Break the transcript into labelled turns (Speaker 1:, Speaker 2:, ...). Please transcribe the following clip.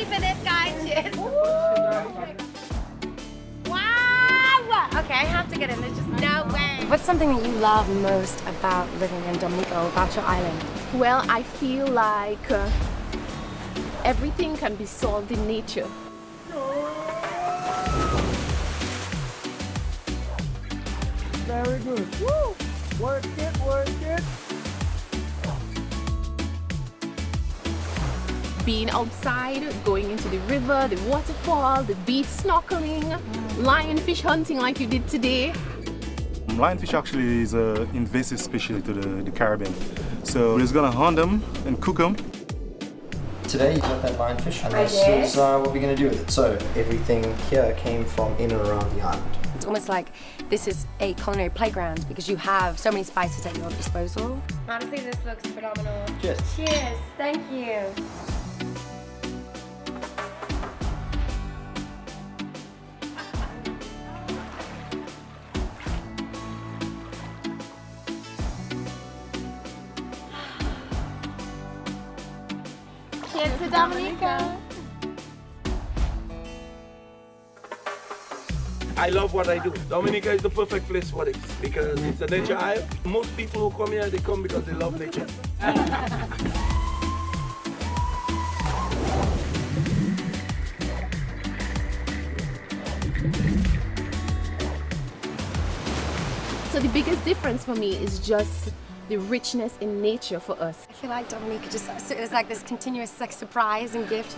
Speaker 1: ready for this, guys? Cheers. Wow! Okay, I have to get in. There's just no way.
Speaker 2: What's something that you love most about living in Dominica or about your island?
Speaker 3: Well, I feel like everything can be solved in nature.
Speaker 4: Very good. Woo! Work it, work it.
Speaker 3: Being outside, going into the river, the waterfall, the beach snorkeling, lionfish hunting like you did today.
Speaker 5: Lionfish actually is an invasive species to the Caribbean. So we're just gonna hunt them and cook them.
Speaker 6: Today you got that lionfish and this is what we're going to do with it. So everything here came from in and around the island.
Speaker 2: It's almost like this is a culinary playground because you have so many spices at your disposal.
Speaker 1: Honestly, this looks phenomenal.
Speaker 6: Cheers.
Speaker 1: Cheers. Thank you. Cheers to Dominica.
Speaker 4: I love what I do. Dominica is the perfect place for this because it's a nature isle. Most people who come here, they come because they love nature.
Speaker 3: So the biggest difference for me is just the richness in nature for us.
Speaker 2: I feel like Dominica just, it's like this continuous like surprise and gift.